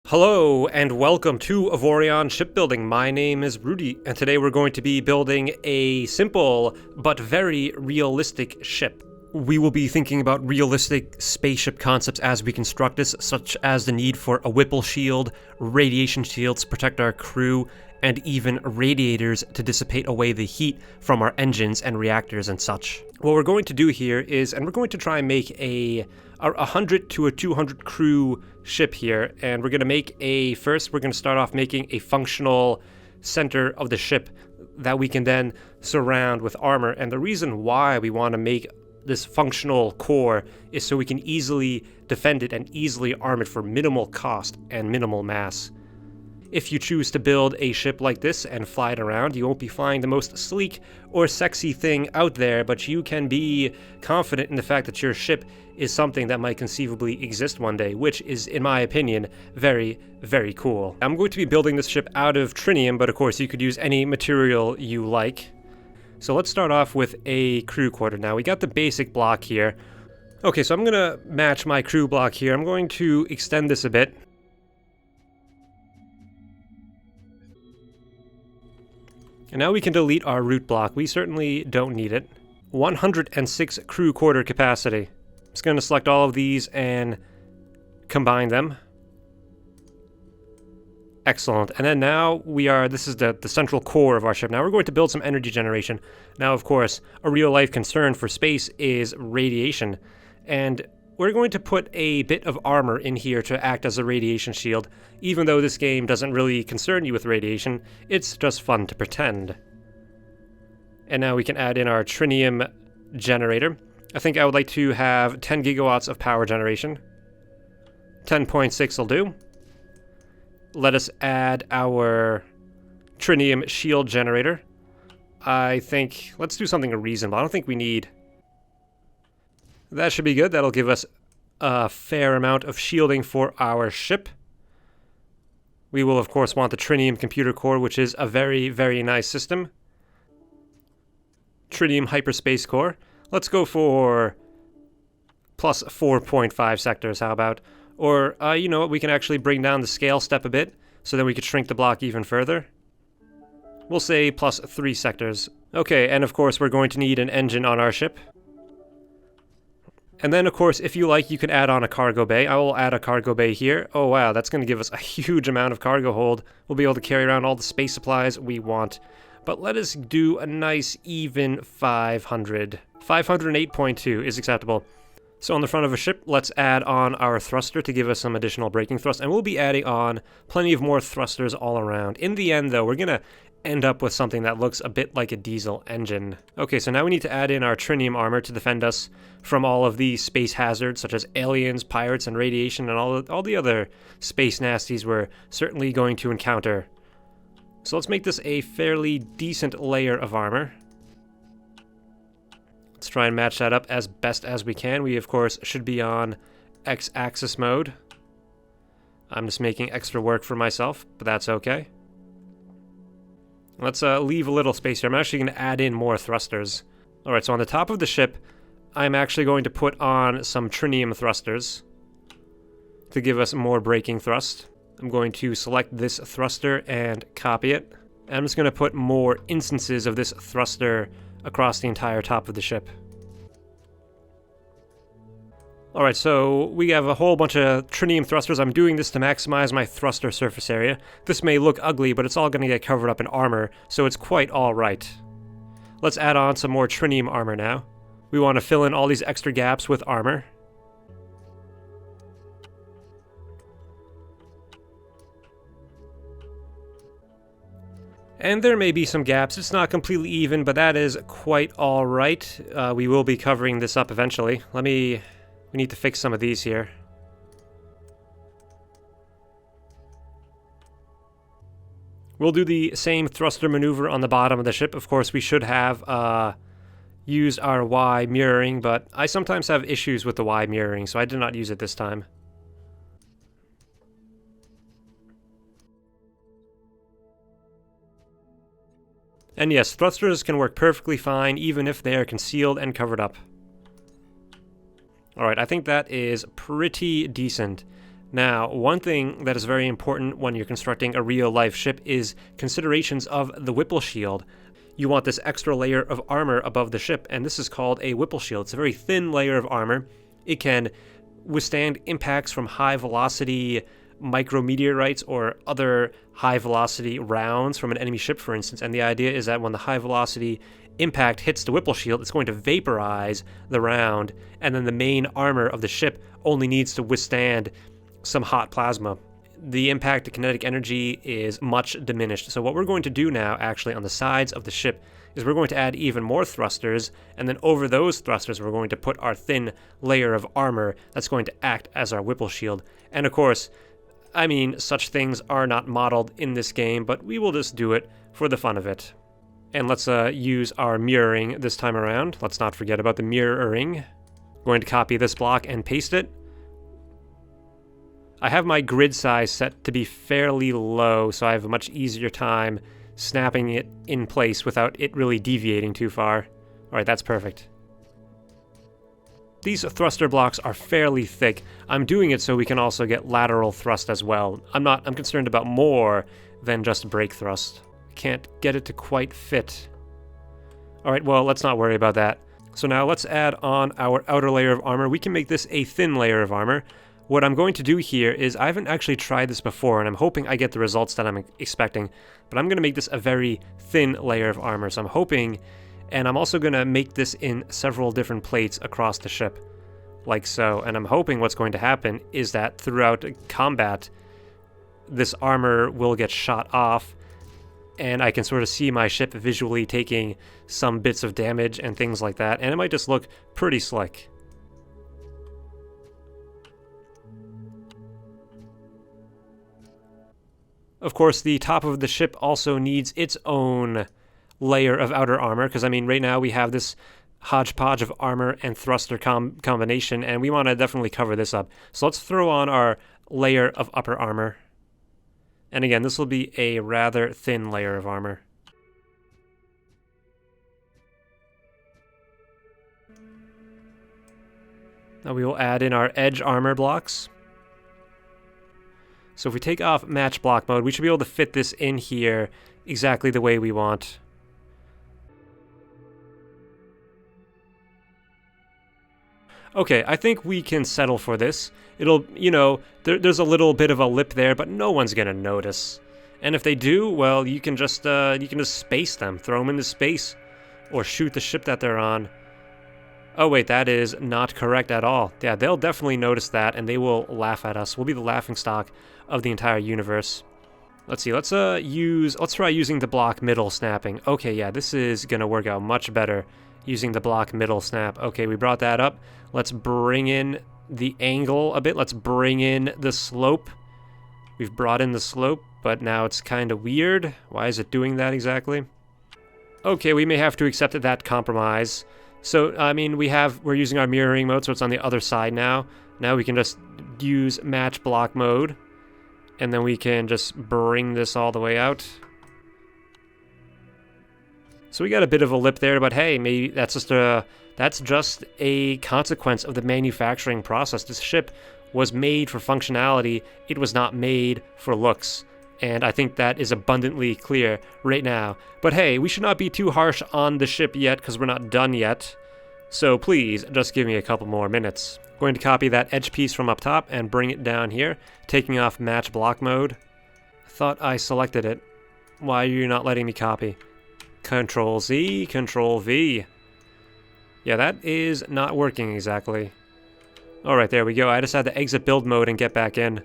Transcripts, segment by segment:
Hello and welcome to Avorion Shipbuilding. My name is Rudy, and today we're going to be building a simple but very realistic ship. We will be thinking about realistic spaceship concepts as we construct this, such as the need for a whipple shield, radiation shields to protect our crew, and even radiators to dissipate away the heat from our engines and reactors and such. What we're going to do here is, and we're going to try and make a 100 to a 200 crew ship here, and we're going to make first we're going to start off making a functional center of the ship that we can then surround with armor. And the reason why we want to make this functional core is so we can easily defend it and easily arm it for minimal cost and minimal mass. If you choose to build a ship like this and fly it around, you won't be flying the most sleek or sexy thing out there, but you can be confident in the fact that your ship is something that might conceivably exist one day, which is, in my opinion, very, very cool. I'm going to be building this ship out of trinium, but of course you could use any material you like. So let's start off with a crew quarter. Now, we got the basic block here. Okay, so I'm going to match my crew block here. I'm going to extend this a bit. And now we can delete our root block. We certainly don't need it. 106 crew quarter capacity. Just going to select all of these and combine them. Excellent. And then now this is the central core of our ship. Now we're going to build some energy generation. Now, of course, a real life concern for space is radiation. And we're going to put a bit of armor in here to act as a radiation shield. Even though this game doesn't really concern you with radiation, it's just fun to pretend. And now we can add in our trinium generator. I think I would like to have 10 gigawatts of power generation. 10.6 will do. Let us add our trinium shield generator. I think, let's do something reasonable. I don't think we need... That should be good. That'll give us a fair amount of shielding for our ship. We will, of course, want the trinium computer core, which is a very, very nice system. Trinium hyperspace core. Let's go for plus 4.5 sectors, how about? Or, you know what, we can actually bring down the scale step a bit, so then we could shrink the block even further. We'll say plus 3 sectors. Okay, and of course we're going to need an engine on our ship. And then, of course, if you like, you can add on a cargo bay. I will add a cargo bay here. Oh, wow, that's going to give us a huge amount of cargo hold. We'll be able to carry around all the space supplies we want. But let us do a nice even 500. 508.2 is acceptable. So on the front of a ship, let's add on our thruster to give us some additional braking thrust. And we'll be adding on plenty of more thrusters all around. In the end, though, we're going to end up with something that looks a bit like a diesel engine. Okay, so now we need to add in our trinium armor to defend us from all of these space hazards, such as aliens, pirates, and radiation, and all the other space nasties we're certainly going to encounter. So let's make this a fairly decent layer of armor. Let's try and match that up as best as we can. We, of course, should be on X-axis mode. I'm just making extra work for myself, but that's okay. Let's leave a little space here. I'm actually going to add in more thrusters. Alright, so on the top of the ship, I'm actually going to put on some trinium thrusters to give us more braking thrust. I'm going to select this thruster and copy it. I'm just going to put more instances of this thruster across the entire top of the ship. Alright, so we have a whole bunch of trinium thrusters. I'm doing this to maximize my thruster surface area. This may look ugly, but it's all going to get covered up in armor, so it's quite alright. Let's add on some more trinium armor now. We want to fill in all these extra gaps with armor. And there may be some gaps. It's not completely even, but that is quite alright. We will be covering this up eventually. We need to fix some of these here. We'll do the same thruster maneuver on the bottom of the ship. Of course, we should have used our Y mirroring, but I sometimes have issues with the Y mirroring, so I did not use it this time. And yes, thrusters can work perfectly fine, even if they are concealed and covered up. Alright, I think that is pretty decent. Now, one thing that is very important when you're constructing a real-life ship is considerations of the whipple shield. You want this extra layer of armor above the ship, and this is called a whipple shield. It's a very thin layer of armor. It can withstand impacts from high-velocity micrometeorites or other high-velocity rounds from an enemy ship, for instance, and the idea is that when the high-velocity impact hits the whipple shield, it's going to vaporize the round, and then the main armor of the ship only needs to withstand some hot plasma. The impact to kinetic energy is much diminished. So what we're going to do now, actually, on the sides of the ship is we're going to add even more thrusters, and then over those thrusters we're going to put our thin layer of armor that's going to act as our whipple shield. And of course, I mean, such things are not modeled in this game, but we will just do it for the fun of it. And let's use our mirroring this time around. Let's not forget about the mirroring. I'm going to copy this block and paste it. I have my grid size set to be fairly low, so I have a much easier time snapping it in place without it really deviating too far. Alright, that's perfect. These thruster blocks are fairly thick. I'm doing it so we can also get lateral thrust as well. I'm concerned about more than just brake thrust. Can't get it to quite fit. Alright, well, let's not worry about that. So now let's add on our outer layer of armor. We can make this a thin layer of armor. What I'm going to do here is, I haven't actually tried this before, and I'm hoping I get the results that I'm expecting, but I'm going to make this a very thin layer of armor. So I'm hoping, and I'm also going to make this in several different plates across the ship, like so, and I'm hoping what's going to happen is that throughout combat, this armor will get shot off, and I can sort of see my ship visually taking some bits of damage and things like that, and it might just look pretty slick. Of course, the top of the ship also needs its own layer of outer armor, because, I mean, right now we have this hodgepodge of armor and thruster combination, and we want to definitely cover this up. So let's throw on our layer of upper armor. And again, this will be a rather thin layer of armor. Now we will add in our edge armor blocks. So if we take off match block mode, we should be able to fit this in here exactly the way we want. Okay, I think we can settle for this. It'll, you know, there's a little bit of a lip there, but no one's gonna notice. And if they do, well, you can just space them, throw them into space, or shoot the ship that they're on. Oh wait, that is not correct at all. Yeah, they'll definitely notice that, and they will laugh at us. We'll be the laughingstock of the entire universe. Let's see, let's try using the block middle snapping. Okay, yeah, this is gonna work out much better using the block middle snap. Okay, we brought that up. Let's bring in the angle a bit. Let's bring in the slope. We've brought in the slope, but now it's kind of weird. Why is it doing that exactly? Okay, we may have to accept that compromise. So, I mean, we're using our mirroring mode, so it's on the other side now. Now we can just use match block mode, and then we can just bring this all the way out. So we got a bit of a lip there, but hey, maybe that's just a consequence of the manufacturing process. This ship was made for functionality. It was not made for looks. And I think that is abundantly clear right now. But hey, we should not be too harsh on the ship yet, because we're not done yet. So please, just give me a couple more minutes. I'm going to copy that edge piece from up top and bring it down here, taking off match block mode. I thought I selected it. Why are you not letting me copy? Control Z, Control V. Yeah, that is not working exactly. Alright, there we go. I just had to exit build mode and get back in.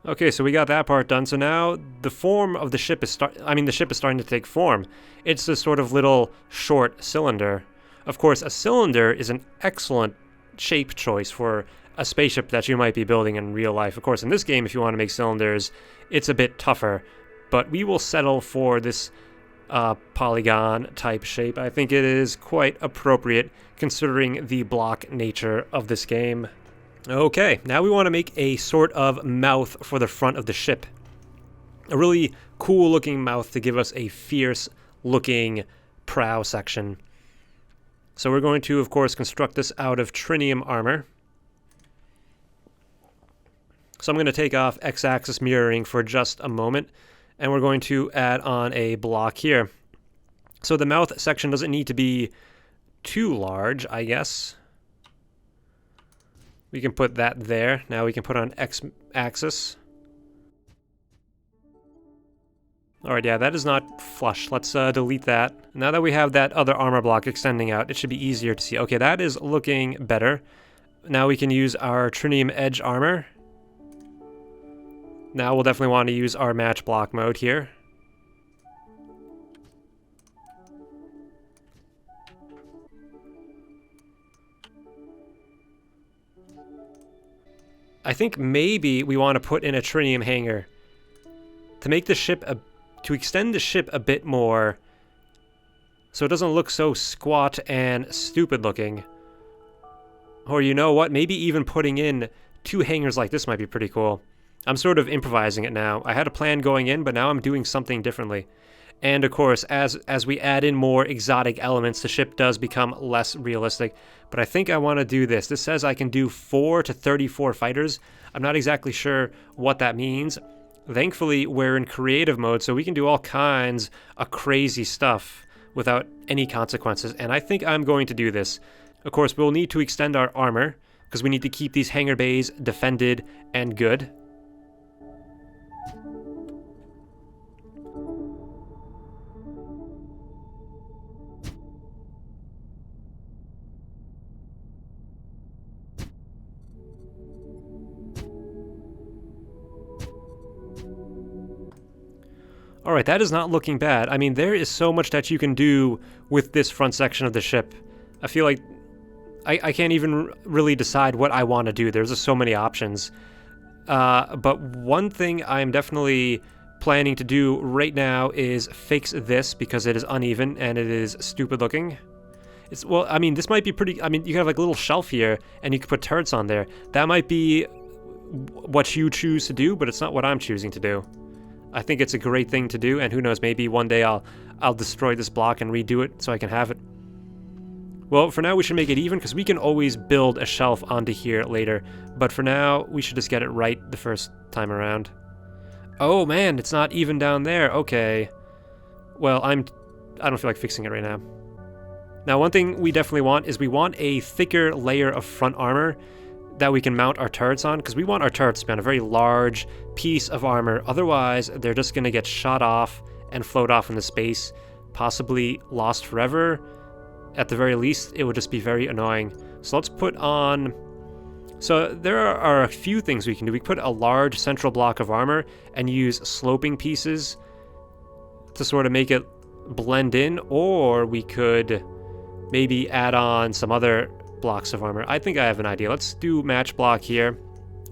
Okay, so we got that part done. So now the form of the ship is the ship is starting to take form. It's this sort of little short cylinder. Of course, a cylinder is an excellent shape choice for a spaceship that you might be building in real life. Of course, in this game, if you want to make cylinders, it's a bit tougher. But we will settle for this polygon type shape. I think it is quite appropriate considering the block nature of this game. Okay, now we want to make a sort of mouth for the front of the ship. A really cool looking mouth to give us a fierce looking prow section. So we're going to, of course, construct this out of trinium armor. So I'm going to take off x-axis mirroring for just a moment, and we're going to add on a block here. So the mouth section doesn't need to be too large, I guess. We can put that there. Now we can put on x-axis. Alright, yeah, that is not flush. Let's delete that. Now that we have that other armor block extending out, it should be easier to see. Okay, that is looking better. Now we can use our trinium edge armor. Now we'll definitely want to use our match block mode here. I think maybe we want to put in a trinium hangar to make the ship to extend the ship a bit more so it doesn't look so squat and stupid looking. Or you know what, maybe even putting in 2 hangars like this might be pretty cool. I'm sort of improvising it now. I had a plan going in, but now I'm doing something differently. And of course, as we add in more exotic elements, the ship does become less realistic. But I think I want to do this. This says I can do 4 to 34 fighters. I'm not exactly sure what that means. Thankfully, we're in creative mode, so we can do all kinds of crazy stuff without any consequences. And I think I'm going to do this. Of course, we'll need to extend our armor, because we need to keep these hangar bays defended and good. Alright, that is not looking bad. I mean, there is so much that you can do with this front section of the ship. I feel like I can't even really decide what I want to do. There's just so many options. But one thing I'm definitely planning to do right now is fix this because it is uneven and it is stupid looking. Well, I mean, this might be pretty... I mean, you have like a little shelf here and you can put turrets on there. That might be what you choose to do, but it's not what I'm choosing to do. I think it's a great thing to do, and who knows, maybe one day I'll destroy this block and redo it so I can have it. Well, for now we should make it even, because we can always build a shelf onto here later, but for now we should just get it right the first time around. Oh man, it's not even down there. Okay. Well, I don't feel like fixing it right now. Now, one thing we definitely want is we want a thicker layer of front armor that we can mount our turrets on, because we want our turrets to be on a very large piece of armor. Otherwise, they're just going to get shot off and float off into space, possibly lost forever. At the very least, it would just be very annoying. So let's put on... So there are a few things we can do. We can put a large central block of armor and use sloping pieces to sort of make it blend in, or we could maybe add on some other blocks of armor. I think I have an idea. Let's do match block here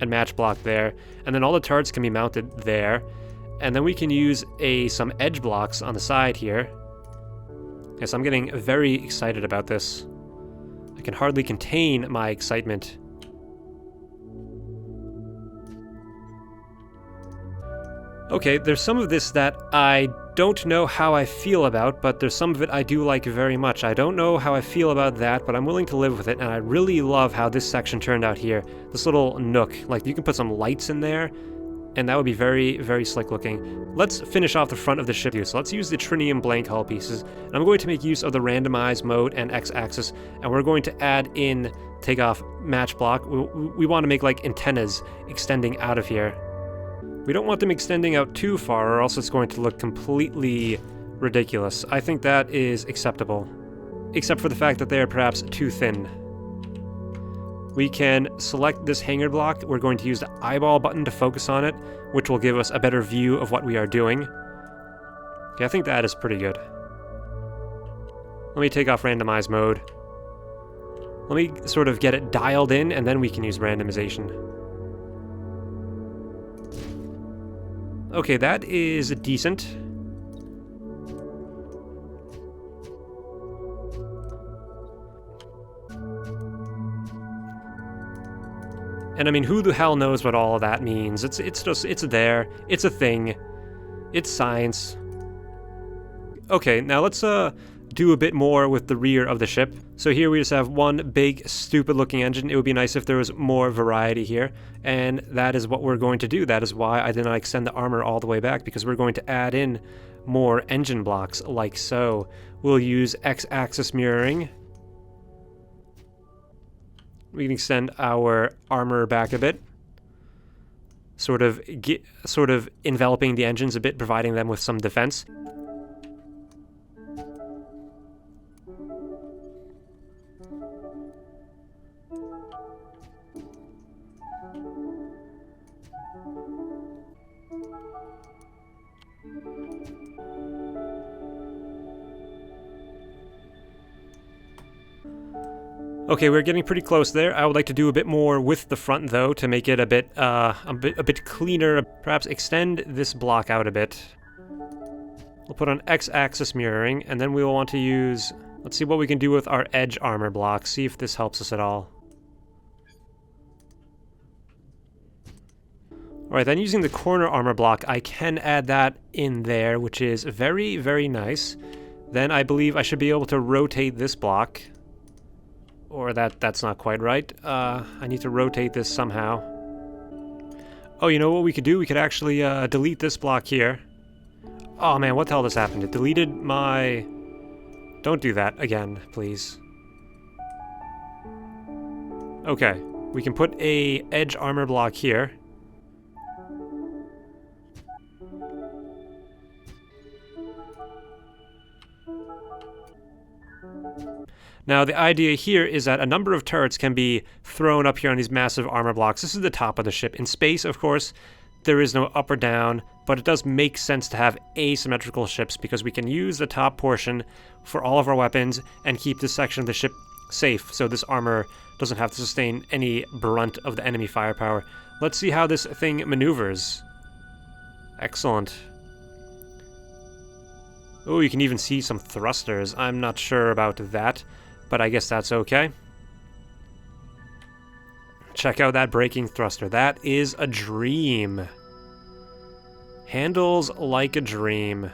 and match block there, and then all the turrets can be mounted there, and then we can use some edge blocks on the side here. Yes, I'm getting very excited about this. I can hardly contain my excitement. Okay, there's some of this that I don't know how I feel about, but there's some of it I do like very much. I don't know how I feel about that, but I'm willing to live with it, and I really love how this section turned out here. This little nook, like you can put some lights in there, and that would be very, very slick looking. Let's finish off the front of the ship. So let's use the trinium blank hull pieces, and I'm going to make use of the randomize mode and x-axis, and we're going to add in, take off match block. We want to make like antennas extending out of here. We don't want them extending out too far, or else it's going to look completely ridiculous. I think that is acceptable, except for the fact that they are perhaps too thin. We can select this hangar block. We're going to use the eyeball button to focus on it, which will give us a better view of what we are doing. Okay, I think that is pretty good. Let me take off randomize mode. Let me sort of get it dialed in, and then we can use randomization. Okay, that is decent. And I mean, who the hell knows what all of that means? It's there. It's a thing. It's science. Okay, now let's do a bit more with the rear of the ship. So here we just have one big, stupid-looking engine. It would be nice if there was more variety here, and that is what we're going to do. That is why I did not extend the armor all the way back, because we're going to add in more engine blocks like so. We'll use X-axis mirroring. We can extend our armor back a bit, sort of enveloping the engines a bit, providing them with some defense. Okay, we're getting pretty close there. I would like to do a bit more with the front, though, to make it a bit cleaner. Perhaps extend this block out a bit. We'll put on X-axis mirroring, and then we will want to use... Let's see what we can do with our edge armor block. See if this helps us at all. Alright, then using the corner armor block, I can add that in there, which is very, very nice. Then I believe I should be able to rotate this block. Or that's not quite right. I need to rotate this somehow. Oh, you know what we could do? We could actually delete this block here. Oh man, what the hell just happened? It deleted my... Don't do that again, please. Okay, we can put a edge armor block here. Now, the idea here is that a number of turrets can be thrown up here on these massive armor blocks. This is the top of the ship. In space, of course, there is no up or down, but it does make sense to have asymmetrical ships because we can use the top portion for all of our weapons and keep this section of the ship safe, so this armor doesn't have to sustain any brunt of the enemy firepower. Let's see how this thing maneuvers. Excellent. Oh, you can even see some thrusters. I'm not sure about that, but I guess that's okay. Check out that braking thruster. That is a dream. Handles like a dream.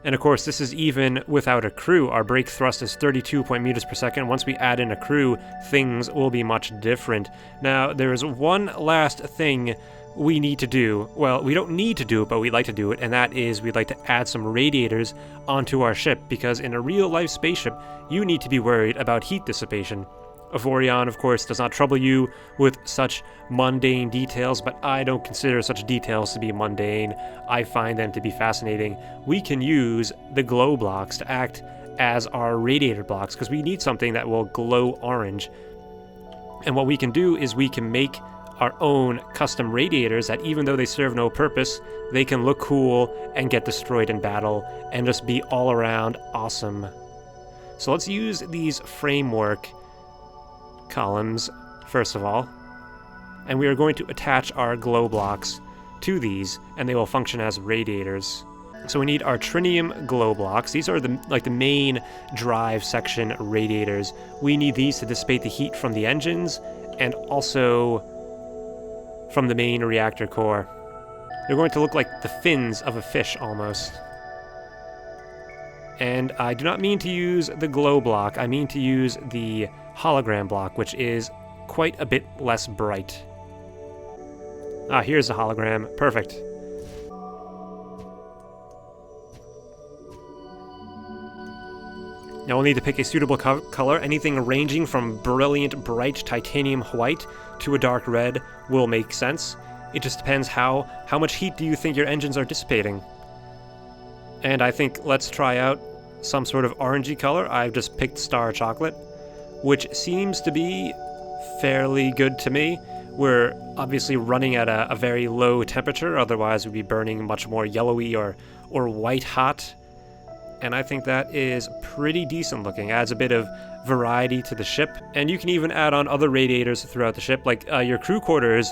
And of course, this is even without a crew. Our brake thrust is 32 meters per second. Once we add in a crew, things will be much different. Now, there is one last thing we need to do. Well, we don't need to do it, but we'd like to do it, and that is we'd like to add some radiators onto our ship, because in a real-life spaceship, you need to be worried about heat dissipation. Avorion, of course, does not trouble you with such mundane details, but I don't consider such details to be mundane. I find them to be fascinating. We can use the glow blocks to act as our radiator blocks, because we need something that will glow orange. And what we can do is we can make our own custom radiators that, even though they serve no purpose, they can look cool and get destroyed in battle and just be all around awesome. So let's use these framework columns first of all, and we are going to attach our glow blocks to these, and they will function as radiators. So we need our trinium glow blocks. These are the main drive section radiators. We need these to dissipate the heat from the engines and also from the main reactor core. They're going to look like the fins of a fish almost. And I do not mean to use the glow block, I mean to use the hologram block, which is quite a bit less bright. Ah, here's the hologram. Perfect. Now we'll need to pick a suitable color. Anything ranging from brilliant, bright titanium white to a dark red will make sense. It just depends how much heat do you think your engines are dissipating. And I think let's try out some sort of orangey color. I've just picked Star Chocolate, which seems to be fairly good to me. We're obviously running at a very low temperature, otherwise we'd be burning much more yellowy or white hot. And I think that is pretty decent looking. Adds a bit of variety to the ship. And you can even add on other radiators throughout the ship, like your crew quarters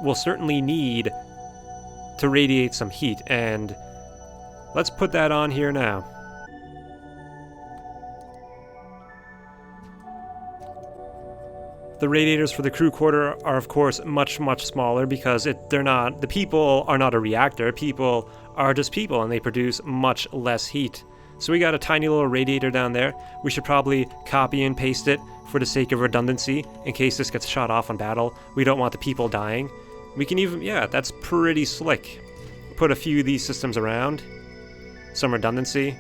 will certainly need to radiate some heat, and let's put that on here now. The radiators for the crew quarter are of course much smaller because the people are not a reactor. People are just people, and they produce much less heat. So we got a tiny little radiator down there. We should probably copy and paste it for the sake of redundancy, in case this gets shot off in battle. We don't want the people dying. We can even, yeah, that's pretty slick. Put a few of these systems around. Some redundancy.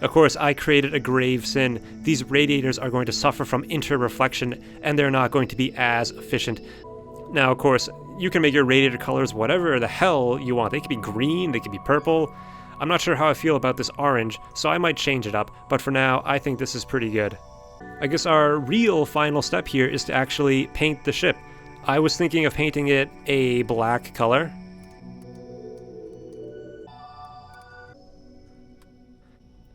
Of course, I created a grave sin. These radiators are going to suffer from inter-reflection, and they're not going to be as efficient. Now, of course, you can make your radiator colors whatever the hell you want. They could be green, they could be purple. I'm not sure how I feel about this orange, so I might change it up, but for now, I think this is pretty good. I guess our real final step here is to actually paint the ship. I was thinking of painting it a black color.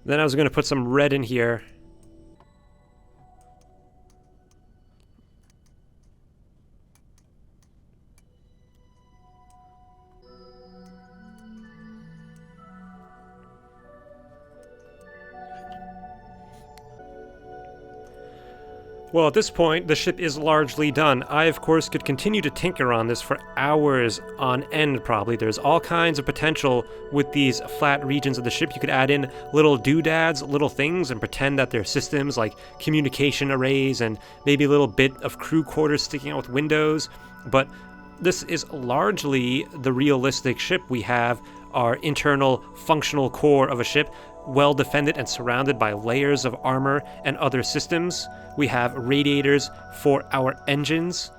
Then I was going to put some red in here. Well, at this point, the ship is largely done. I, of course, could continue to tinker on this for hours on end, probably. There's all kinds of potential with these flat regions of the ship. You could add in little doodads, little things, and pretend that they're systems like communication arrays and maybe a little bit of crew quarters sticking out with windows. But this is largely the realistic ship. We have our internal functional core of a ship, well defended and surrounded by layers of armor and other systems. We have radiators for our engines,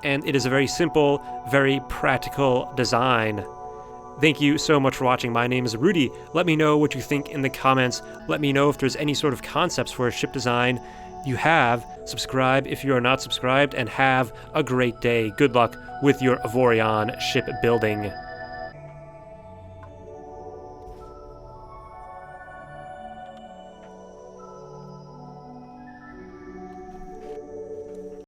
and it is a very simple, very practical design. Thank you so much for watching. My name is Rudy. Let me know what you think in the comments. Let me know if there's any sort of concepts for a ship design you have. Subscribe if you are not subscribed, and have a great day. Good luck with your Avorion ship building.